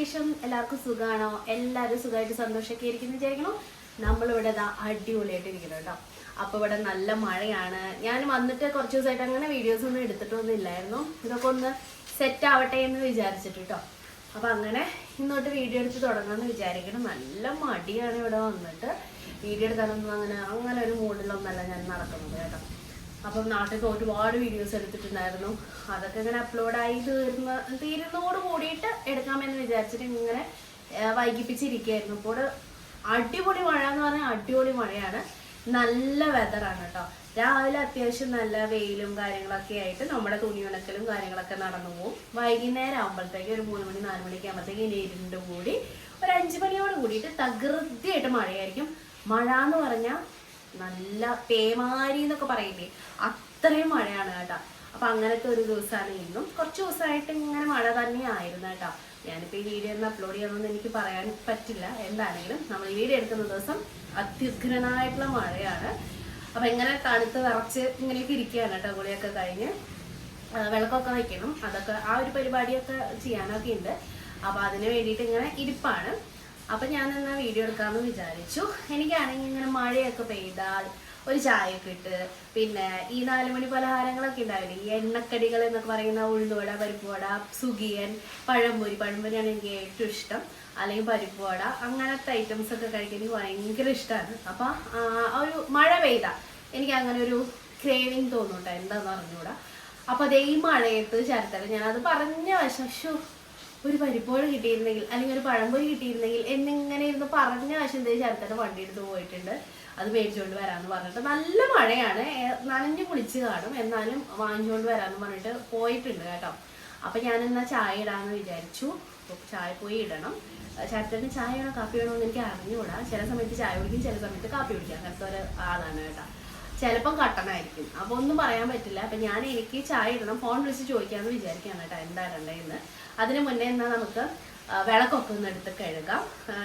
വിശേഷം? എല്ലാവർക്കും സുഖമാണോ? എല്ലാവരും സുഖമായിട്ട് സന്തോഷമൊക്കെ ഇരിക്കുന്നു വിചാരിക്കുന്നു. നമ്മളിവിടെ അടിപൊളിയായിട്ട് ഇരിക്കണം കേട്ടോ. അപ്പോൾ ഇവിടെ നല്ല മഴയാണ്. ഞാൻ വന്നിട്ട് കുറച്ച് ദിവസമായിട്ട് അങ്ങനെ വീഡിയോസ് ഒന്നും എടുത്തിട്ടൊന്നും ഇല്ലായിരുന്നു. ഇതൊക്കെ ഒന്ന് സെറ്റ് ആവട്ടെ എന്ന് വിചാരിച്ചിട്ട് കേട്ടോ. അപ്പോൾ അങ്ങനെ ഇന്നോട്ട് വീഡിയോ എടുത്ത് തുടങ്ങാമെന്ന് വിചാരിക്കണം. നല്ല മടിയാണ് ഇവിടെ വന്നിട്ട് വീഡിയോ എടുക്കാനൊന്നും അങ്ങനെ ഒരു മൂഡിലൊന്നല്ല ഞാൻ നടക്കുന്നത് കേട്ടോ. അപ്പം നാട്ടിൽ ഒരുപാട് വീഡിയോസ് എടുത്തിട്ടുണ്ടായിരുന്നു. അതൊക്കെ ഇങ്ങനെ അപ്ലോഡായി തീരുന്നതോട് കൂടിയിട്ട് എടുക്കാമെന്ന് വിചാരിച്ചിട്ട് ഇങ്ങനെ വൈകിപ്പിച്ചിരിക്കുകയായിരുന്നു. ഇപ്പോൾ അടിപൊളി മഴ എന്ന് പറഞ്ഞാൽ അടിപൊളി മഴയാണ്. നല്ല വെതറാണ് കേട്ടോ. രാവിലെ അത്യാവശ്യം നല്ല വെയിലും കാര്യങ്ങളൊക്കെ ആയിട്ട് നമ്മുടെ തുണി ഉണക്കലും കാര്യങ്ങളൊക്കെ നടന്നു പോകും. വൈകുന്നേരം ആകുമ്പോഴത്തേക്ക് ഒരു 3 മണി 4 മണിക്ക് ആകുമ്പോഴത്തേക്ക് ഇനി ഇരുണ്ട് കൂടി ഒരു 5 മണിയോട് കൂടിയിട്ട് തകൃതിയായിട്ട് മഴയായിരിക്കും. മഴ എന്ന് പറഞ്ഞാൽ നല്ല പേമാരി എന്നൊക്കെ പറയില്ലേ, അത്രയും മഴയാണ് കേട്ടോ. അപ്പം അങ്ങനത്തെ ഒരു ദിവസമാണ് ഇന്നും. കുറച്ച് ദിവസമായിട്ട് ഇങ്ങനെ മഴ തന്നെയായിരുന്നു കേട്ടോ. ഞാനിപ്പോൾ ഈ വീഡിയോ ഒന്ന് അപ്ലോഡ് ചെയ്യണമെന്ന് എനിക്ക് പറയാൻ പറ്റില്ല. എന്താണെങ്കിലും നമ്മൾ ഈ വീഡിയോ എടുക്കുന്ന ദിവസം അത്യുഗ്രനായിട്ടുള്ള മഴയാണ്. അപ്പം ഇങ്ങനെ തണുത്ത് വിറച്ച് ഇങ്ങനെയൊക്കെ ഇരിക്കുകയാണ് കേട്ടോ. കുളിയൊക്കെ കഴിഞ്ഞ് വിളക്കൊക്കെ വയ്ക്കണം, അതൊക്കെ ആ ഒരു പരിപാടിയൊക്കെ ചെയ്യാനൊക്കെ ഉണ്ട്. അപ്പം അതിന് വേണ്ടിയിട്ട് ഇങ്ങനെ ഇരിപ്പാണ്. അപ്പം ഞാൻ എന്നാ വീഡിയോ എടുക്കാമെന്ന് വിചാരിച്ചു. എനിക്കാണെങ്കിൽ ഇങ്ങനെ മഴയൊക്കെ പെയ്താൽ ഒരു ചായയൊക്കെ ഇട്ട്, പിന്നെ ഈ 4 മണി പലഹാരങ്ങളൊക്കെ ഉണ്ടാവില്ലേ, ഈ എണ്ണക്കടികൾ എന്നൊക്കെ പറയുന്ന ഉഴുന്നുവട, പരിപ്പുവട, സുഖിയൻ, പഴംപൊരിയാണ് എനിക്ക് ഏറ്റവും ഇഷ്ടം. അല്ലെങ്കിൽ പരിപ്പുവട, അങ്ങനത്തെ ഐറ്റംസ് ഒക്കെ കഴിക്കാൻ എനിക്ക് ഭയങ്കര ഇഷ്ടമാണ്. അപ്പം ഒരു മഴ പെയ്താൽ എനിക്ക് അങ്ങനെ ഒരു ക്രേവിങ് തോന്നും കേട്ടോ. എന്താണെന്ന് അറിഞ്ഞൂടാ. അപ്പം അതേ ഈ മഴയത്ത് ശരത്തല്ല ഞാനത് പറഞ്ഞ വശം ഒരു പരിപ്പോഴ കിട്ടിയിരുന്നെങ്കിൽ അല്ലെങ്കിൽ ഒരു പഴംപൊരി കിട്ടിയിരുന്നെങ്കിൽ എന്നിങ്ങനെ ഇരുന്ന് പറഞ്ഞ വശം എന്തേ ശരത്തയുടെ വണ്ടി എടുത്ത് പോയിട്ടുണ്ട്. അത് മേടിച്ചുകൊണ്ട് വരാമെന്ന് പറഞ്ഞിട്ട് നല്ല മഴയാണ്, നനഞ്ഞു കുളിച്ച് കാണും, എന്നാലും വാങ്ങിച്ചുകൊണ്ട് വരാമെന്ന് പറഞ്ഞിട്ട് പോയിട്ടുണ്ട് കേട്ടോ. അപ്പം ഞാനെന്നാ ചായ ഇടാമെന്ന് വിചാരിച്ചു. ചായ പോയി ഇടണം. ശരത്തന് ചായ വേണോ കാപ്പി വേണോ എന്ന് എനിക്ക് അറിഞ്ഞുകൂടാ. ചില സമയത്ത് ചായ കുടിക്കും, ചില സമയത്ത് കാപ്പി കുടിക്കും. അങ്ങനത്തെ ഒരു ആളാണ് കേട്ടോ. ചിലപ്പം കട്ടനായിരിക്കും, അപ്പോൾ ഒന്നും പറയാൻ പറ്റില്ല. അപ്പം എനിക്ക് ചായ ഇടണം. ഫോൺ വിളിച്ച് ചോദിക്കാമെന്ന് വിചാരിക്കുകയാണ് കേട്ടോ എന്താ ഇടണ്ടേന്ന്. അതിന് മുന്നേ എന്നാൽ നമുക്ക് വിളക്കൊക്കെ ഒന്ന് എടുത്ത് കഴുകാം.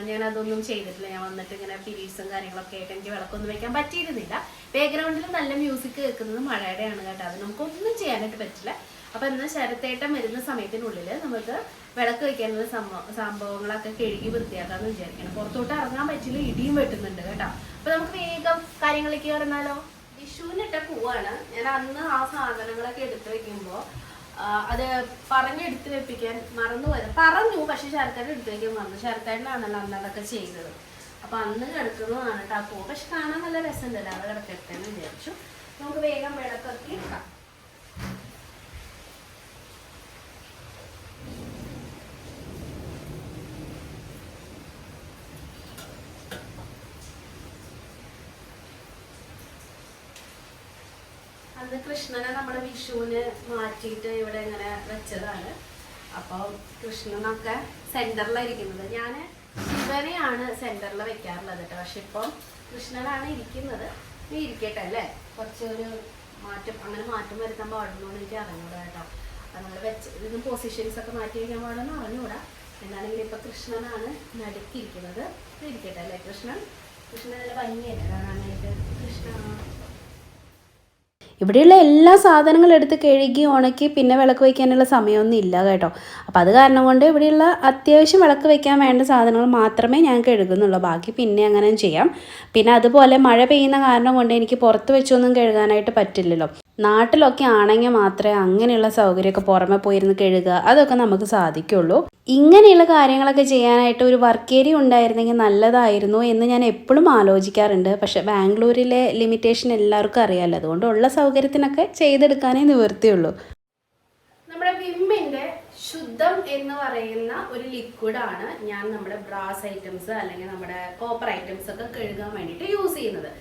ഞാനതൊന്നും ചെയ്തിട്ടില്ല. ഞാൻ വന്നിട്ട് ഇങ്ങനെ പീരീഡ്സും കാര്യങ്ങളൊക്കെ ആയിട്ട് എനിക്ക് വിളക്കൊന്നും വെക്കാൻ പറ്റിയിരുന്നില്ല. ബാക്ക്ഗ്രൗണ്ടിൽ നല്ല മ്യൂസിക് കേൾക്കുന്നത് മഴയുടെയാണ് കേട്ടോ. അത് നമുക്കൊന്നും ചെയ്യാനായിട്ട് പറ്റില്ല. അപ്പം എന്നാൽ ശരത്തേട്ടം വരുന്ന സമയത്തിനുള്ളിൽ നമുക്ക് വിളക്ക് വയ്ക്കാനുള്ള സംഭവങ്ങളൊക്കെ കഴുകി വൃത്തിയാക്കാമെന്ന് വിചാരിക്കണം. പുറത്തോട്ട് ഇറങ്ങാൻ പറ്റില്ല, ഇടിയും വെട്ടുന്നുണ്ട് കേട്ടോ. അപ്പം നമുക്ക് വേഗം കാര്യങ്ങളിലേക്ക് പറഞ്ഞാലോ. വിഷുവിനിട്ട പൂവാണ്. ഞാൻ അന്ന് ആ സാധനങ്ങളൊക്കെ എടുത്ത് വെക്കുമ്പോൾ അത് പറഞ്ഞെടുത്ത് വെപ്പിക്കാൻ പറഞ്ഞു. പക്ഷെ ശരത്തേട്ടൻ എടുത്ത് വയ്ക്കാൻ മറന്നു. ശരത്തേട്ടനാണല്ലോ അന്ന് അതൊക്കെ ചെയ്തത്. അപ്പം അന്ന് കിടക്കുന്നതാണ് കേട്ടോ ആ പൂ. പക്ഷെ കാണാൻ നല്ല രസമുണ്ടല്ലോ, അത് കിടക്കട്ടെ എന്ന് വിചാരിച്ചു. നമുക്ക് വേഗം വിളക്കൊക്കെ ഇടാം. അന്ന് കൃഷ്ണനെ നമ്മുടെ വിഷുവിന് മാറ്റിയിട്ട് ഇവിടെ ഇങ്ങനെ വെച്ചതാണ്. അപ്പോൾ കൃഷ്ണനൊക്കെ സെന്ററിലായിരിക്കുന്നത്. ഞാൻ ശിവനെയാണ് സെന്ററിൽ വെക്കാറുള്ളത് കേട്ടോ. പക്ഷെ ഇപ്പം കൃഷ്ണനാണ് ഇരിക്കുന്നത്. നീ ഇരിക്കട്ടെ അല്ലേ, കുറച്ചൊരു അങ്ങനെ മാറ്റം വരുത്താൻ പാടുന്നോന്ന് എനിക്ക് അറിഞ്ഞൂടാ കേട്ടോ. നമ്മൾ ഇതിന് പൊസിഷൻസ് ഒക്കെ മാറ്റി വയ്ക്കാൻ പാടുമെന്ന് അറിഞ്ഞൂടാ. എന്താണെങ്കിലും ഇപ്പം കൃഷ്ണനാണ് നടുക്കിയിരിക്കുന്നത്. ഇരിക്കട്ടെ അല്ലേ. കൃഷ്ണൻ നല്ല ഭംഗിയല്ലേ കാണാനായിട്ട്. ഇവിടെയുള്ള എല്ലാ സാധനങ്ങളും എടുത്ത് കഴുകി ഉണക്കി പിന്നെ വിളക്ക് വയ്ക്കാനുള്ള സമയമൊന്നും ഇല്ല കേട്ടോ. അപ്പോൾ അത് കാരണം കൊണ്ട് ഇവിടെയുള്ള അത്യാവശ്യം വിളക്ക് വയ്ക്കാൻ വേണ്ട സാധനങ്ങൾ മാത്രമേ ഞാൻ കഴുകുന്നുള്ളൂ. ബാക്കി പിന്നെ അങ്ങനെ ചെയ്യാം. പിന്നെ അതുപോലെ മഴ പെയ്യുന്ന കാരണം കൊണ്ട് എനിക്ക് പുറത്ത് വെച്ചൊന്നും കഴുകാനായിട്ട് പറ്റില്ലല്ലോ. നാട്ടിലൊക്കെ ആണെങ്കിൽ മാത്രമേ അങ്ങനെയുള്ള സൗകര്യമൊക്കെ പുറമെ പോയിരുന്ന് കഴുകുക അതൊക്കെ നമുക്ക് സാധിക്കുള്ളൂ. ഇങ്ങനെയുള്ള കാര്യങ്ങളൊക്കെ ചെയ്യാനായിട്ട് ഒരു വർക്ക് ഏരിയ ഉണ്ടായിരുന്നെങ്കിൽ നല്ലതായിരുന്നു എന്ന് ഞാൻ എപ്പോഴും ആലോചിക്കാറുണ്ട്. പക്ഷേ ബാംഗ്ലൂരിലെ ലിമിറ്റേഷൻ എല്ലാവർക്കും അറിയാമല്ലോ. അതുകൊണ്ട് ഉള്ള സൗകര്യത്തിനൊക്കെ ചെയ്തെടുക്കാനേ നിവൃത്തിയുള്ളൂ. നമ്മുടെ വിമ്മിൻ്റെ ശുദ്ധം എന്ന് പറയുന്ന ഒരു ലിക്വിഡാണ് ഞാൻ നമ്മുടെ ബ്രാസ് ഐറ്റംസ് അല്ലെങ്കിൽ നമ്മുടെ കോപ്പർ ഐറ്റംസ് ഒക്കെ കഴുകാൻ വേണ്ടിയിട്ട് യൂസ് ചെയ്യുന്നത്.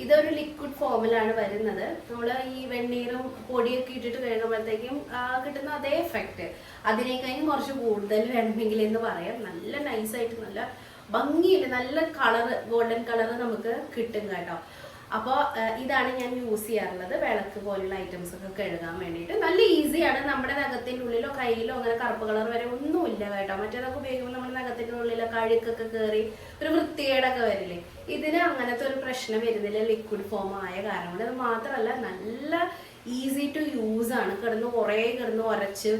ഇതൊരു ലിക്വിഡ് ഫോമിലാണ് വരുന്നത്. നമ്മൾ ഈ വെണ്ണീറും പൊടിയൊക്കെ ഇട്ടിട്ട് കഴുകുമ്പോഴത്തേക്കും കിട്ടുന്ന അതേ എഫക്റ്റ്, അതിനേക്കാളും കുറച്ച് കൂടുതൽ വേണമെങ്കിൽ എന്ന് പറയാം. നല്ല നൈസായിട്ട് നല്ല ഭംഗിയില്ല, നല്ല കളറ്, ഗോൾഡൻ കളറ് നമുക്ക് കിട്ടും കേട്ടോ. അപ്പോൾ ഇതാണ് ഞാൻ യൂസ് ചെയ്യാറുള്ളത് വിളക്ക് പോലുള്ള ഐറ്റംസ് ഒക്കെ കഴുകാൻ വേണ്ടിയിട്ട്. നല്ല ഈസിയാണ്. നമ്മുടെ നഖത്തിൻ്റെ ഉള്ളിലോ കയ്യിലോ അങ്ങനെ കറുപ്പ് കളർ വരെ ഒന്നുമില്ല കേട്ടോ. മറ്റേതൊക്കെ ഉപയോഗിക്കുമ്പോൾ നമ്മുടെ നഖത്തിൻ്റെ ഉള്ളിലൊക്കെ അഴുക്കൊക്കെ കയറി ഒരു വൃത്തികേടൊക്കെ വരില്ലേ. ഇതിന് അങ്ങനത്തെ ഒരു പ്രശ്നം വരുന്നില്ല, ലിക്വിഡ് ഫോം ആയ കാരണം കൊണ്ട്. അത് മാത്രമല്ല നല്ല ഈസി ടു യൂസ് ആണ്. കിടന്ന് ഉരച്ച്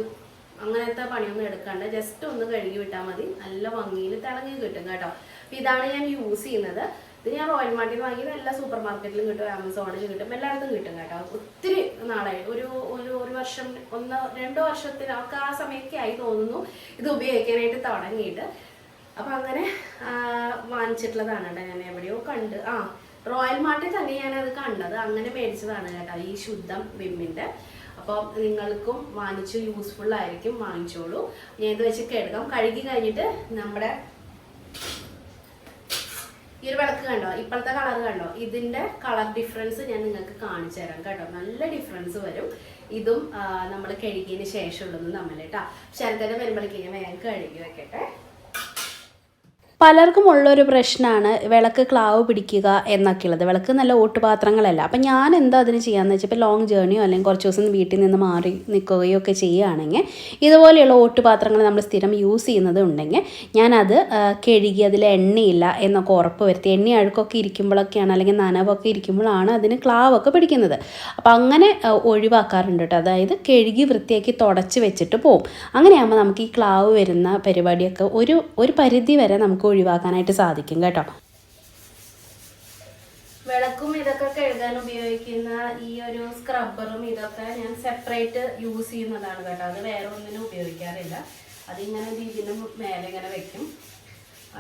അങ്ങനത്തെ പണിയൊന്നും എടുക്കാണ്ട് ജസ്റ്റ് ഒന്ന് കഴുകി വിട്ടാൽ മതി. നല്ല ഭംഗിയിൽ തിളങ്ങി കിട്ടും കേട്ടോ. അപ്പോൾ ഇതാണ് ഞാൻ യൂസ് ചെയ്യുന്നത്. ഇത് ഞാൻ റോയൽ മാർട്ടിൽ വാങ്ങിയത്. എല്ലാ സൂപ്പർ മാർക്കറ്റിലും കിട്ടും, ആമസോണിലും കിട്ടും, എല്ലായിടത്തും കിട്ടും കേട്ടോ. ഒത്തിരി നാളായി, ഒരു വർഷം 1-2 വർഷത്തിനൊക്കെ ആ സമയമൊക്കെ ആയി തോന്നുന്നു ഇത് ഉപയോഗിക്കാനായിട്ട് തുടങ്ങിയിട്ട്. അപ്പം അങ്ങനെ വാങ്ങിച്ചിട്ടുള്ളതാണ് കേട്ടോ. ഞാൻ എവിടെയോ കണ്ട് റോയൽ മാർട്ടിൽ തന്നെ ഞാനത് കണ്ടത്, അങ്ങനെ മേടിച്ചതാണ് കേട്ടോ ഈ ശുദ്ധം വിമ്മിൻ്റെ. അപ്പോൾ നിങ്ങൾക്കും വാങ്ങിച്ച് യൂസ്ഫുൾ ആയിരിക്കും, വാങ്ങിച്ചോളൂ. ഞാൻ ഇത് വെച്ച് കഴുകാം. കഴുകി കഴിഞ്ഞിട്ട് നമ്മുടെ ഈ ഒരു വിളക്ക് കണ്ടോ, ഇപ്പോഴത്തെ കളർ കണ്ടോ, ഇതിൻ്റെ കളർ ഡിഫറൻസ് ഞാൻ നിങ്ങൾക്ക് കാണിച്ചു തരാം കേട്ടോ. നല്ല ഡിഫറൻസ് വരും ഇതും നമ്മൾ കഴുകിയതിന് ശേഷമുള്ളതും തമ്മിൽ കേട്ടോ. ശരത്തേൻ്റെ വരുമ്പോഴേക്ക് ഞാൻ വേഗം കഴുകി വെക്കട്ടെ. പലർക്കും ഉള്ളൊരു പ്രശ്നമാണ് വിളക്ക് ക്ലാവ് പിടിക്കുക എന്നൊക്കെയുള്ളത്. വിളക്ക് നല്ല ഓട്ടുപാത്രങ്ങളല്ല. അപ്പം ഞാൻ എന്താ അതിന് ചെയ്യാമെന്ന് വെച്ചാൽ, ഇപ്പോൾ ലോങ് ജേർണിയോ അല്ലെങ്കിൽ കുറച്ച് ദിവസം വീട്ടിൽ നിന്ന് മാറി നിൽക്കുകയോ ഒക്കെ ചെയ്യുകയാണെങ്കിൽ ഇതുപോലെയുള്ള ഓട്ടുപാത്രങ്ങൾ നമ്മൾ സ്ഥിരം യൂസ് ചെയ്യുന്നത് ഉണ്ടെങ്കിൽ ഞാനത് കഴുകി അതിൽ എണ്ണയില്ല എന്നൊക്കെ ഉറപ്പ് വരുത്തി. എണ്ണ അഴുക്കൊക്കെ ഇരിക്കുമ്പോഴൊക്കെയാണ്, അല്ലെങ്കിൽ നനവൊക്കെ ഇരിക്കുമ്പോഴാണ് അതിന് ക്ലാവൊക്കെ പിടിക്കുന്നത്. അപ്പം അങ്ങനെ ഒഴിവാക്കാറുണ്ട് കേട്ടോ. അതായത് കഴുകി വൃത്തിയാക്കി തുടച്ച് വെച്ചിട്ട് പോവും. അങ്ങനെയാകുമ്പോൾ നമുക്ക് ഈ ക്ലാവ് വരുന്ന പരിപാടിയൊക്കെ ഒരു പരിധി വരെ നമുക്ക് ഒഴിവാക്കാനായിട്ട് സാധിക്കും കേട്ടോ. വിളക്കും ഇതൊക്കെ കഴുകാൻ ഉപയോഗിക്കുന്ന ഈ ഒരു സ്ക്രബ്ബറും ഇതൊക്കെ ഞാൻ സെപ്പറേറ്റ് യൂസ് ചെയ്യുന്നതാണ് കേട്ടോ. അത് വേറെ ഒന്നിനും ഉപയോഗിക്കാറില്ല. അതിങ്ങനെ ഇതിന് മേലെ ഇങ്ങനെ വെക്കും.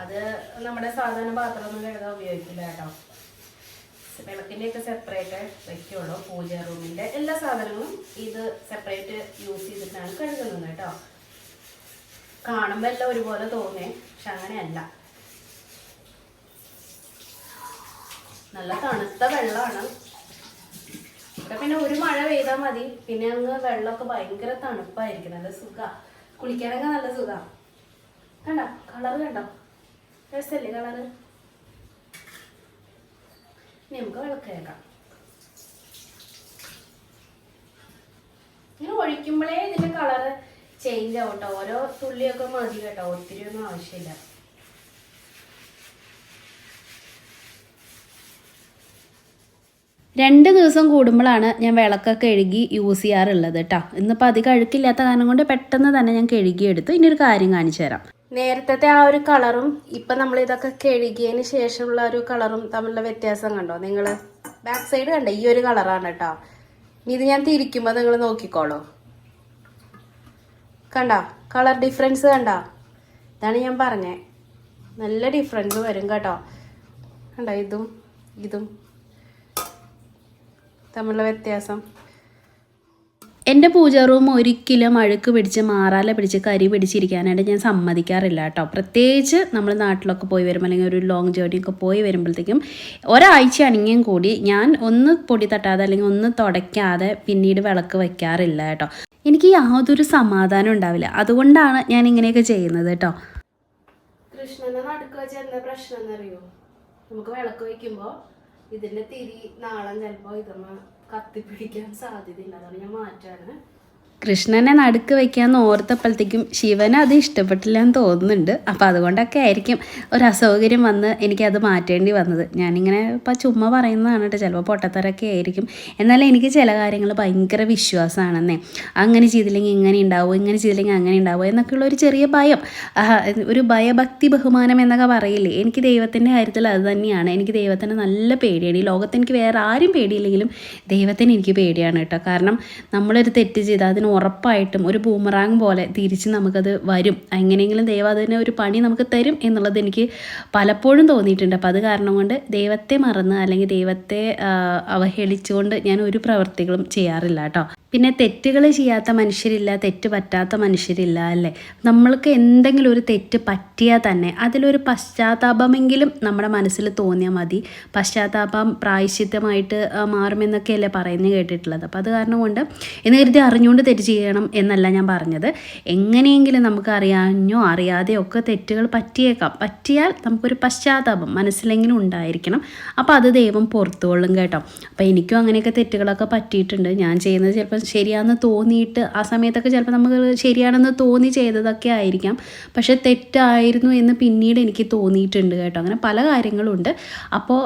അത് നമ്മുടെ സാധാരണ പാത്രമൊന്നും കഴുകാൻ ഉപയോഗിക്കില്ല കേട്ടോ. വിളക്കിൻ്റെയൊക്കെ സെപ്പറേറ്റ് വെക്കുള്ളൂ. പൂജ റൂമിൻ്റെ എല്ലാ സാധനങ്ങളും ഇത് സെപ്പറേറ്റ് യൂസ് ചെയ്തിട്ടാണ് കഴുകുന്നത് കേട്ടോ. കാണുമ്പോൾ എല്ലാം ഒരുപോലെ തോന്നേ, പക്ഷെ അങ്ങനെയല്ല. നല്ല തണുത്ത വെള്ളമാണ് ഇവിടെ. പിന്നെ ഒരു മഴ പെയ്താൽ മതി, പിന്നെ അങ്ങ് വെള്ളമൊക്കെ ഭയങ്കര തണുപ്പായിരിക്കും. നല്ല സുഖമാണ് കുളിക്കാനൊക്കെ, നല്ല സുഖമാണ്. കണ്ടോ കളറ്, കണ്ടോ രസമല്ലേ കളറ്. ഇനി നമുക്ക് വിളക്ക് കേൾക്കാം. ഇങ്ങനെ ഒഴിക്കുമ്പോഴേ ഇതിൻ്റെ കളറ് ചേഞ്ച് ആവും കേട്ടോ. ഓരോ തുള്ളിയൊക്കെ മതി കേട്ടോ, ഒത്തിരി ഒന്നും ആവശ്യമില്ല. രണ്ട് ദിവസം കൂടുമ്പോഴാണ് ഞാൻ വിളക്കൊക്കെ കഴുകി യൂസ് ചെയ്യാറുള്ളത് കേട്ടോ. ഇന്നിപ്പോൾ അധികം അഴുക്കില്ലാത്ത കാരണം കൊണ്ട് പെട്ടെന്ന് തന്നെ ഞാൻ കഴുകിയെടുത്തു. ഇനി ഒരു കാര്യം കാണിച്ചു തരാം. നേരത്തെ ആ ഒരു കളറും ഇപ്പം നമ്മൾ ഇതൊക്കെ കഴുകിയതിന് ശേഷമുള്ള ഒരു കളറും തമ്മിലുള്ള വ്യത്യാസം കണ്ടോ നിങ്ങൾ? ബാക്ക് സൈഡ് കണ്ടോ, ഈ ഒരു കളറാണ് കേട്ടോ. ഇനി ഇത് ഞാൻ തിരിക്കുമ്പോൾ നിങ്ങൾ നോക്കിക്കോളൂ. കണ്ടോ കളർ ഡിഫറൻസ് കണ്ടോ? ഇതാണ് ഞാൻ പറഞ്ഞേ, നല്ല ഡിഫറൻസ് വരും കേട്ടോ. കണ്ടോ ഇതും തമ്മിലുള്ള വ്യത്യാസം. എൻ്റെ പൂജ റൂം ഒരിക്കലും അഴുക്ക് പിടിച്ച് മാറാല പിടിച്ച് കരി പിടിച്ചിരിക്കാനായിട്ട് ഞാൻ സമ്മതിക്കാറില്ല കേട്ടോ. പ്രത്യേകിച്ച് നമ്മൾ നാട്ടിലൊക്കെ പോയി വരുമ്പോൾ അല്ലെങ്കിൽ ഒരു ലോങ് ജേർണിയൊക്കെ പോയി വരുമ്പോഴത്തേക്കും ഒരാഴ്ച ആണെങ്കിലും കൂടി ഞാൻ ഒന്ന് പൊടി തട്ടാതെ അല്ലെങ്കിൽ ഒന്ന് തുടയ്ക്കാതെ പിന്നീട് വിളക്ക് വയ്ക്കാറില്ല കേട്ടോ. എനിക്ക് യാതൊരു സമാധാനം ഉണ്ടാവില്ല. അതുകൊണ്ടാണ് ഞാൻ ഇങ്ങനെയൊക്കെ ചെയ്യുന്നത് കേട്ടോ. കൃഷ്ണനെ നടുക്ക് വെച്ച് എന്താ പ്രശ്നം എന്നറിയോ? നമുക്ക് വിളക്ക് വയ്ക്കുമ്പോൾ ഇതിൻ്റെ തിരി നാളം ചിലപ്പോൾ ഇതൊന്ന് കത്തിപ്പിടിക്കാൻ സാധ്യതയില്ല. അതാണ് ഞാൻ മാറ്റാണ്. കൃഷ്ണനെ നടുക്ക് വയ്ക്കാമെന്ന് ഓർത്തപ്പോഴത്തേക്കും ശിവന് അത് ഇഷ്ടപ്പെട്ടില്ല എന്ന് തോന്നുന്നുണ്ട്. അപ്പോൾ അതുകൊണ്ടൊക്കെ ആയിരിക്കും ഒരു അസൗകര്യം വന്ന് എനിക്കത് മാറ്റേണ്ടി വന്നത്. ഞാനിങ്ങനെ ഇപ്പോൾ ചുമ്മാ പറയുന്നതാണ് കേട്ടോ, ചിലപ്പോൾ പൊട്ടത്തരൊക്കെ ആയിരിക്കും. എന്നാലും എനിക്ക് ചില കാര്യങ്ങൾ ഭയങ്കര വിശ്വാസമാണെന്നേ. അങ്ങനെ ചെയ്തില്ലെങ്കിൽ ഇങ്ങനെ ഉണ്ടാവും, ഇങ്ങനെ ചെയ്തില്ലെങ്കിൽ അങ്ങനെ ഉണ്ടാവും എന്നൊക്കെയുള്ള ഒരു ചെറിയ ഭയം, ഒരു ഭയഭക്തി ബഹുമാനം എന്നൊക്കെ പറയില്ലേ. എനിക്ക് ദൈവത്തിൻ്റെ കാര്യത്തിൽ അത് തന്നെയാണ്. എനിക്ക് ദൈവത്തിന് നല്ല പേടിയാണ്. ഈ ലോകത്ത് എനിക്ക് വേറെ ആരും പേടിയില്ലെങ്കിലും ദൈവത്തിന് എനിക്ക് പേടിയാണ് കേട്ടോ. കാരണം നമ്മളൊരു തെറ്റ് ചെയ്താൽ അതിന് ഉറപ്പായിട്ടും ഒരു ബൂമറാങ് പോലെ തിരിച്ച് നമുക്കത് വരും. എങ്ങനെയെങ്കിലും ദൈവം അതിന് ഒരു പണി നമുക്ക് തരും എന്നുള്ളത് എനിക്ക് പലപ്പോഴും തോന്നിയിട്ടുണ്ട്. അപ്പോൾ അത് കാരണം കൊണ്ട് ദൈവത്തെ മറന്ന് അല്ലെങ്കിൽ ദൈവത്തെ അവഹേളിച്ചുകൊണ്ട് ഞാൻ ഒരു പ്രവൃത്തികളും ചെയ്യാറില്ല കേട്ടോ. പിന്നെ തെറ്റുകൾ ചെയ്യാത്ത മനുഷ്യരില്ല, തെറ്റ് പറ്റാത്ത മനുഷ്യരില്ല അല്ലേ. നമ്മൾക്ക് എന്തെങ്കിലും ഒരു തെറ്റ് പറ്റിയാൽ തന്നെ അതിലൊരു പശ്ചാത്താപമെങ്കിലും നമ്മുടെ മനസ്സിൽ തോന്നിയാൽ മതി. പശ്ചാത്താപം പ്രായശ്ചിത്തമായിട്ട് മാറുമെന്നൊക്കെയല്ലേ പറയുന്നത് കേട്ടിട്ടുള്ളത്. അപ്പോൾ അത് കാരണം കൊണ്ട് എന്ന് കരുതി അറിഞ്ഞുകൊണ്ട് തെറ്റ് ചെയ്യണം എന്നല്ല ഞാൻ പറഞ്ഞത്. എങ്ങനെയെങ്കിലും നമുക്ക് അറിയാനോ അറിയാതെയോ ഒക്കെ തെറ്റുകൾ പറ്റിയേക്കാം. പറ്റിയാൽ നമുക്കൊരു പശ്ചാത്താപം മനസ്സിലെങ്കിലും ഉണ്ടായിരിക്കണം. അപ്പോൾ അത് ദൈവം പുറത്തുകൊള്ളും കേട്ടോ. അപ്പോൾ എനിക്കും അങ്ങനെയൊക്കെ തെറ്റുകളൊക്കെ പറ്റിയിട്ടുണ്ട്. ഞാൻ ചെയ്യുന്നത് ചിലപ്പോൾ ശരിയാണെന്ന് തോന്നിയിട്ട് ആ സമയത്തൊക്കെ ചിലപ്പോൾ നമുക്ക് ശരിയാണെന്ന് തോന്നി ചെയ്തതൊക്കെ ആയിരിക്കാം, പക്ഷെ തെറ്റായിരുന്നു എന്ന് പിന്നീട് എനിക്ക് തോന്നിയിട്ടുണ്ട് കേട്ടോ. അങ്ങനെ പല കാര്യങ്ങളുണ്ട്. അപ്പോൾ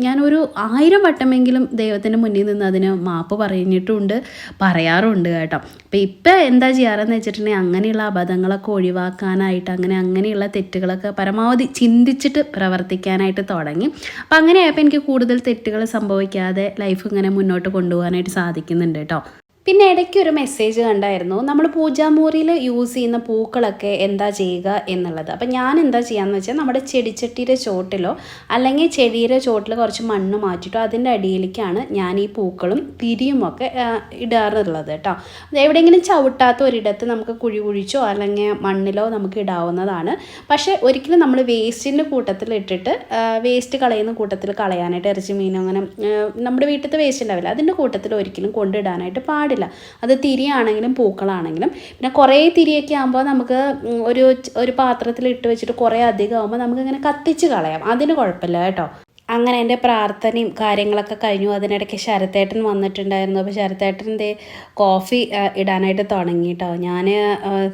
ഞാനൊരു 1000 വട്ടമെങ്കിലും ദൈവത്തിൻ്റെ മുന്നിൽ നിന്ന് അതിന് മാപ്പ് പറഞ്ഞിട്ടുമുണ്ട്, പറയാറുണ്ട് കേട്ടോ. കേട്ടോ. അപ്പോൾ ഇപ്പോൾ എന്താ ചെയ്യാറെന്ന് വെച്ചിട്ടുണ്ടെങ്കിൽ അങ്ങനെയുള്ള അബദ്ധങ്ങളൊക്കെ ഒഴിവാക്കാനായിട്ട് അങ്ങനെയുള്ള തെറ്റുകളൊക്കെ പരമാവധി ചിന്തിച്ചിട്ട് പ്രവർത്തിക്കാനായിട്ട് തുടങ്ങി. അപ്പോൾ അങ്ങനെയായപ്പോൾ എനിക്ക് കൂടുതൽ തെറ്റുകൾ സംഭവിക്കാതെ ലൈഫ് ഇങ്ങനെ മുന്നോട്ട് കൊണ്ടുപോകാനായിട്ട് സാധിക്കുന്നുണ്ട് കേട്ടോ. പിന്നെ ഇടയ്ക്ക് ഒരു മെസ്സേജ് കണ്ടായിരുന്നു, നമ്മൾ പൂജാമുറിയിൽ യൂസ് ചെയ്യുന്ന പൂക്കളൊക്കെ എന്താ ചെയ്യുക എന്നുള്ളത്. അപ്പം ഞാൻ എന്താ ചെയ്യാന്ന് വെച്ചാൽ നമ്മുടെ ചെടിച്ചട്ടിയുടെ ചോട്ടിലോ അല്ലെങ്കിൽ ചെടിയുടെ ചോട്ടിൽ കുറച്ച് മണ്ണ് മാറ്റിയിട്ടോ അതിൻ്റെ അടിയിലേക്കാണ് ഞാൻ ഈ പൂക്കളും തിരിയുമൊക്കെ ഇടാറുള്ളത് കേട്ടോ. എവിടെയെങ്കിലും ചവിട്ടാത്ത ഒരിടത്ത് നമുക്ക് കുഴി കുഴിച്ചോ അല്ലെങ്കിൽ മണ്ണിലോ നമുക്ക് ഇടാവുന്നതാണ്. പക്ഷേ ഒരിക്കലും നമ്മൾ വേസ്റ്റിൻ്റെ കൂട്ടത്തിൽ ഇട്ടിട്ട് വേസ്റ്റ് കളയുന്ന കൂട്ടത്തിൽ കളയാനായിട്ട്, ഇറച്ചി മീനോ അങ്ങനെ നമ്മുടെ വീട്ടിലത്തെ വേസ്റ്റ് ഉണ്ടാവില്ല, അതിൻ്റെ കൂട്ടത്തിൽ ഒരിക്കലും കൊണ്ടിടാനായിട്ട് പാടില്ല. അത് തിരിയാണെങ്കിലും പൂക്കളാണെങ്കിലും. പിന്നെ കുറേ തിരിയൊക്കെ ആകുമ്പോൾ നമുക്ക് ഒരു പാത്രത്തിൽ ഇട്ട് വെച്ചിട്ട് കുറേ അധികം ആകുമ്പോൾ നമുക്കിങ്ങനെ കത്തിച്ച് കളയാം, അതിന് കുഴപ്പമില്ല കേട്ടോ. അങ്ങനെ എൻ്റെ പ്രാർത്ഥനയും കാര്യങ്ങളൊക്കെ കഴിഞ്ഞു. അതിനിടയ്ക്ക് ശരത്തേട്ടൻ വന്നിട്ടുണ്ടായിരുന്നു. അപ്പോൾ ശരത്തേട്ടൻ്റെ കോഫി ഇടാനായിട്ട് തുടങ്ങി കേട്ടോ. ഞാൻ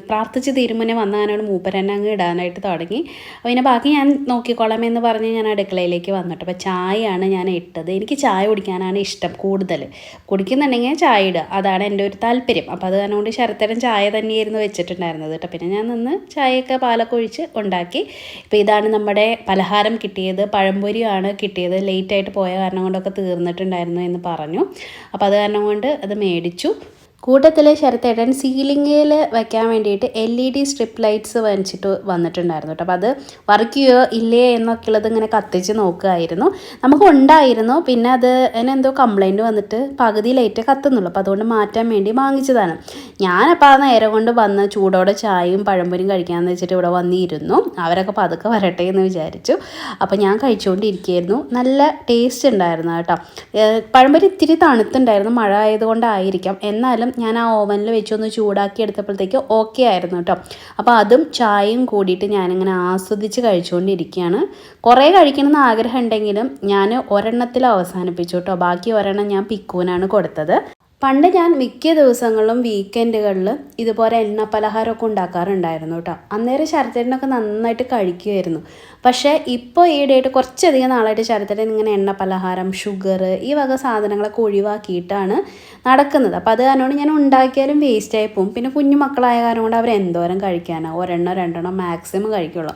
പ്രാർത്ഥിച്ച് തീരുമാനം വന്നാണ് മൂപ്പരെന്നെ അങ്ങ് ഇടാനായിട്ട് തുടങ്ങി. അപ്പോൾ പിന്നെ ബാക്കി ഞാൻ നോക്കിക്കോളാം എന്ന് പറഞ്ഞ് ഞാൻ അടുക്കളയിലേക്ക് വന്നിട്ട് അപ്പോൾ ചായയാണ് ഞാൻ ഇട്ടത്. എനിക്ക് ചായ കുടിക്കാനാണ് ഇഷ്ടം കൂടുതൽ. കുടിക്കുന്നുണ്ടെങ്കിൽ ചായ ഇടുക, അതാണ് എൻ്റെ ഒരു താല്പര്യം. അപ്പോൾ അത് കാരണം കൊണ്ട് ശരത്തേട്ടൻ ചായ തന്നെയായിരുന്നു വെച്ചിട്ടുണ്ടായിരുന്നത് കേട്ടോ. പിന്നെ ഞാൻ നിന്ന് ചായയൊക്കെ പാലൊക്കെ ഒഴിച്ച് ഉണ്ടാക്കി. ഇപ്പോൾ ഇതാണ് നമ്മുടെ പലഹാരം കിട്ടിയത്. പഴംപൊരിയാണ് കിട്ടിയത്. ലേറ്റായിട്ട് പോയ കാരണം കൊണ്ടൊക്കെ തീർന്നിട്ടുണ്ടായിരുന്നു എന്ന് പറഞ്ഞു. അപ്പോൾ അത് കാരണം കൊണ്ട് അത് മേടിച്ചു. കൂട്ടത്തിൽ ശരത്തേട്ടൻ സീലിങ്ങിൽ വയ്ക്കാൻ വേണ്ടിയിട്ട് LED സ്ട്രിപ്പ് ലൈറ്റ്സ് വാങ്ങിച്ചിട്ട് വന്നിട്ടുണ്ടായിരുന്നു കേട്ടോ. അപ്പോൾ അത് വർക്ക് ചെയ്യുമോ ഇല്ലേ എന്നൊക്കെ ഉള്ളത് ഇങ്ങനെ കത്തിച്ച് നോക്കുമായിരുന്നു. നമുക്ക് ഉണ്ടായിരുന്നു, പിന്നെ അത് അതിനെന്തോ കംപ്ലൈൻറ്റ് വന്നിട്ട് പകുതി ലൈറ്റ് കത്തുന്നുള്ളൂ. അപ്പോൾ അതുകൊണ്ട് മാറ്റാൻ വേണ്ടി വാങ്ങിച്ചതാണ്. ഞാനപ്പോൾ ആ നേരം കൊണ്ട് വന്ന് ചൂടോടെ ചായയും പഴംപൊരിയും കഴിക്കാമെന്ന് വെച്ചിട്ട് ഇവിടെ വന്നിരുന്നു. അവരൊക്കെ പതുക്കെ വരട്ടെ എന്ന് വിചാരിച്ചു. അപ്പോൾ ഞാൻ കഴിച്ചുകൊണ്ടിരിക്കുകയായിരുന്നു. നല്ല ടേസ്റ്റ് ഉണ്ടായിരുന്നു കേട്ടോ. പഴംപൊരി ഇത്തിരി തണുത്തുണ്ടായിരുന്നു, മഴ ആയതുകൊണ്ടായിരിക്കാം. എന്നാലും ഞാൻ ആ ഓവനിൽ വെച്ചൊന്ന് ചൂടാക്കി എടുത്തപ്പോഴത്തേക്ക് ഓക്കെ ആയിരുന്നു കേട്ടോ. അപ്പോൾ അതും ചായയും കൂടിയിട്ട് ഞാനിങ്ങനെ ആസ്വദിച്ച് കഴിച്ചുകൊണ്ടിരിക്കുകയാണ്. കുറേ കഴിക്കണമെന്ന് ആഗ്രഹം ഉണ്ടെങ്കിലും ഞാൻ ഒരെണ്ണത്തിൽ അവസാനിപ്പിച്ചു കേട്ടോ. ബാക്കി ഒരെണ്ണം ഞാൻ പിക്കുവിനാണ് കൊടുത്തത്. പണ്ട് ഞാൻ മിക്ക ദിവസങ്ങളിലും വീക്കെൻഡുകളിൽ ഇതുപോലെ എണ്ണ പലഹാരമൊക്കെ ഉണ്ടാക്കാറുണ്ടായിരുന്നു കേട്ടോ. അന്നേരം ശരത്തേട്ടനൊക്കെ നന്നായിട്ട് കഴിക്കുമായിരുന്നു. പക്ഷേ ഇപ്പോൾ ഈയിടെയായിട്ട് കുറച്ചധികം നാളായിട്ട് ശരത്തേട്ടൻ ഇങ്ങനെ എണ്ണ പലഹാരം, ഷുഗർ ഈ വക സാധനങ്ങളൊക്കെ ഒഴിവാക്കിയിട്ടാണ് നടക്കുന്നത്. അപ്പോൾ അത് കാരണം ഞാൻ ഉണ്ടാക്കിയാലും വേസ്റ്റായി പോകും. പിന്നെ കുഞ്ഞു മക്കളായ കാരണം കൊണ്ട് അവർ എന്തോരം കഴിക്കാനാണ്, ഒരെണ്ണോ രണ്ടെണ്ണോ മാക്സിമം കഴിക്കുള്ളൂ.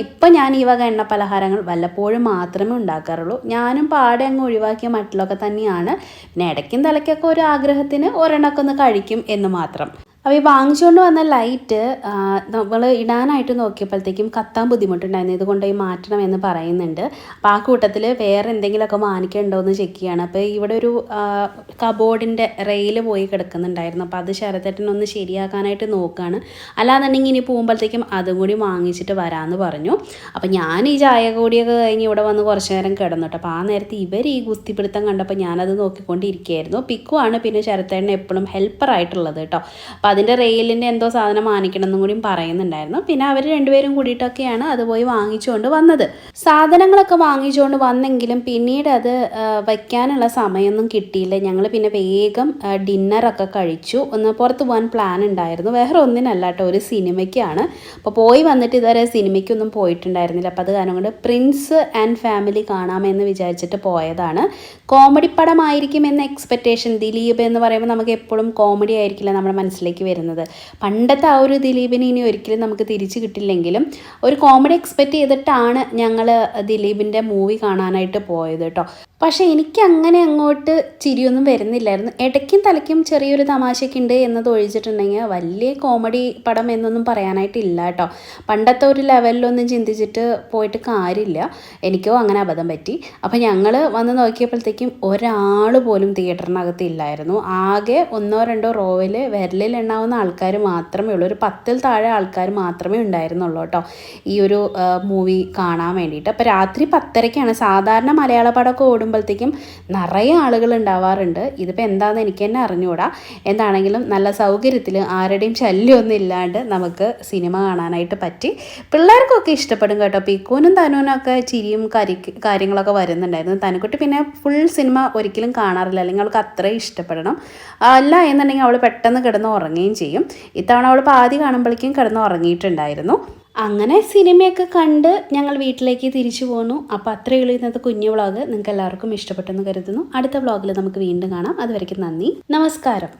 ഇപ്പം ഞാൻ ഈ വക എണ്ണ പലഹാരങ്ങൾ വല്ലപ്പോഴും മാത്രമേ ഉണ്ടാക്കാറുള്ളൂ. ഞാനും പാടെ അങ്ങ് ഒഴിവാക്കിയ മട്ടിലൊക്കെ തന്നെയാണ്. പിന്നെ ഇടയ്ക്കും തലയ്ക്കൊക്കെ ഒരു ആഗ്രഹത്തിന് ഒരെണ്ണമൊക്കെ ഒന്ന് കഴിക്കും എന്ന് മാത്രം. അപ്പോൾ ഈ വാങ്ങിച്ചുകൊണ്ട് വന്ന ലൈറ്റ് നമ്മൾ ഇടാനായിട്ട് നോക്കിയപ്പോഴത്തേക്കും കത്താൻ ബുദ്ധിമുട്ടുണ്ടായിരുന്നു. ഇതുകൊണ്ട് ഈ മാറ്റണം എന്ന് പറയുന്നുണ്ട്. അപ്പോൾ ആ കൂട്ടത്തിൽ വേറെ എന്തെങ്കിലുമൊക്കെ വാങ്ങിക്കണ്ടോ എന്ന് ചെക്ക് ചെയ്യണം. അപ്പോൾ ഇവിടെ ഒരു കബോർഡിൻ്റെ റെയിൽ പോയി കിടക്കുന്നുണ്ടായിരുന്നു. അപ്പോൾ അത് ശരത്തേട്ടനൊന്ന് ശരിയാക്കാനായിട്ട് നോക്കുകയാണ്. അല്ലാന്നുണ്ടെങ്കിൽ ഇനി പോകുമ്പോഴത്തേക്കും അതും കൂടി വാങ്ങിച്ചിട്ട് വരാമെന്ന് പറഞ്ഞു. അപ്പോൾ ഞാൻ ഈ ചായ കൂടിയൊക്കെ കഴിഞ്ഞ് ഇവിടെ വന്ന് കുറച്ച് നേരം കിടന്നിട്ട് അപ്പോൾ ആ നേരത്തെ ഇവർ ഈ ഗുസ്തിപ്പിടുത്തം കണ്ടപ്പോൾ ഞാനത് നോക്കിക്കൊണ്ടിരിക്കുകയായിരുന്നു. പിക്കുവാണ് പിന്നെ ശരത്തേട്ടൻ എപ്പോഴും ഹെൽപ്പറായിട്ടുള്ളത് കേട്ടോ. അപ്പോൾ അതിൻ്റെ റെയിലിൻ്റെ എന്തോ സാധനം വാങ്ങിക്കണം എന്നും കൂടിയും പറയുന്നുണ്ടായിരുന്നു. പിന്നെ അവർ രണ്ടുപേരും കൂടിയിട്ടൊക്കെയാണ് അത് പോയി വാങ്ങിച്ചുകൊണ്ട് വന്നത്. സാധനങ്ങളൊക്കെ വാങ്ങിച്ചുകൊണ്ട് വന്നെങ്കിലും പിന്നീട് അത് വയ്ക്കാനുള്ള സമയമൊന്നും കിട്ടിയില്ല. ഞങ്ങൾ പിന്നെ വേഗം ഡിന്നറൊക്കെ കഴിച്ചു. ഒന്ന് പുറത്ത് പോകാൻ പ്ലാൻ ഉണ്ടായിരുന്നു, വേറെ ഒന്നിനല്ല കേട്ടോ, ഒരു സിനിമയ്ക്കാണ്. അപ്പോൾ പോയി വന്നിട്ട് ഇതുവരെ സിനിമയ്ക്കൊന്നും പോയിട്ടുണ്ടായിരുന്നില്ല. അപ്പോൾ അത് കാരണം കൊണ്ട് പ്രിൻസ് ആൻഡ് ഫാമിലി കാണാമെന്ന് വിചാരിച്ചിട്ട് പോയതാണ്. കോമഡി പടമായിരിക്കും എന്ന എക്സ്പെക്റ്റേഷൻ. ദിലീപ് എന്ന് പറയുമ്പോൾ നമുക്ക് എപ്പോഴും കോമഡി ആയിരിക്കില്ല നമ്മുടെ മനസ്സിലേക്ക് വരുന്നത്. പണ്ടത്തെ ആ ഒരു ദിലീപിനെ ഇനി ഒരിക്കലും നമുക്ക് തിരിച്ചു കിട്ടില്ലെങ്കിലും ഒരു കോമഡി എക്സ്പെക്റ്റ് ചെയ്തിട്ടാണ് ഞങ്ങൾ ദിലീപിൻ്റെ മൂവി കാണാനായിട്ട് പോയത് കേട്ടോ. പക്ഷേ എനിക്ക് അങ്ങനെ അങ്ങോട്ട് ചിരിയൊന്നും വരുന്നില്ലായിരുന്നു. ഇടയ്ക്കും തലയ്ക്കും ചെറിയൊരു തമാശയൊക്കെ ഉണ്ട് എന്നത് ഒഴിച്ചിട്ടുണ്ടെങ്കിൽ വലിയ കോമഡി പടം എന്നൊന്നും പറയാനായിട്ടില്ല കേട്ടോ. പണ്ടത്തെ ഒരു ലെവലിലൊന്നും ചിന്തിച്ചിട്ട് പോയിട്ട് കാര്യമില്ല. എനിക്കോ അങ്ങനെ അബദ്ധം പറ്റി. അപ്പോൾ ഞങ്ങൾ വന്ന് നോക്കിയപ്പോഴത്തേക്കും ഒരാൾ പോലും തിയേറ്ററിനകത്ത് ഇല്ലായിരുന്നു. ആകെ 1-2 റോവിൽ വിരലിൽ എണ്ണാവുന്ന ആൾക്കാർ മാത്രമേ ഉള്ളൂ. ഒരു 10-ൽ താഴെ ആൾക്കാർ മാത്രമേ ഉണ്ടായിരുന്നുള്ളൂ കേട്ടോ ഈ ഒരു മൂവി കാണാൻ വേണ്ടിയിട്ട്. അപ്പോൾ രാത്രി 10:30-ക്കാണ്. സാധാരണ മലയാള പടമൊക്കെ ഓടുമ്പോഴത്തേക്കും നിറയെ ആളുകൾ ഉണ്ടാവാറുണ്ട്. ഇതിപ്പോൾ എന്താണെന്ന് എനിക്ക് തന്നെ അറിഞ്ഞുകൂടാ. എന്താണെങ്കിലും നല്ല സൗകര്യത്തിൽ ആരുടെയും ശല്യമൊന്നും ഇല്ലാണ്ട് നമുക്ക് സിനിമ കാണാനായിട്ട് പറ്റി. പിള്ളേർക്കൊക്കെ ഇഷ്ടപ്പെടും കേട്ടോ. പിക്കുവിനും തനുവിനൊക്കെ ചിരിയും കാര്യങ്ങളൊക്കെ വരുന്നുണ്ടായിരുന്നു. തനുക്കുട്ടി പിന്നെ ഫുൾ സിനിമ ഒരിക്കലും കാണാറില്ല, അല്ലെങ്കിൽ അവൾക്ക് അത്രയും ഇഷ്ടപ്പെടണം. അല്ല എന്നുണ്ടെങ്കിൽ അവൾ പെട്ടെന്ന് കിടന്ന് ഉറങ്ങുകയും ചെയ്യും. ഇത്തവണ അവൾ പാതി കാണുമ്പോഴേക്കും കിടന്ന് ഉറങ്ങിയിട്ടുണ്ടായിരുന്നു. അങ്ങനെ സിനിമയൊക്കെ കണ്ട് ഞങ്ങൾ വീട്ടിലേക്ക് തിരിച്ചു പോന്നു. അപ്പോൾ അത്രയേ ഉള്ളൂ ഇന്നത്തെ കുഞ്ഞു വ്ളോഗ്. നിങ്ങൾക്ക് എല്ലാവർക്കും ഇഷ്ടപ്പെട്ടെന്ന് കരുതുന്നു. അടുത്ത വ്ളോഗിൽ നമുക്ക് വീണ്ടും കാണാം. അതുവരയ്ക്കും നന്ദി, നമസ്കാരം.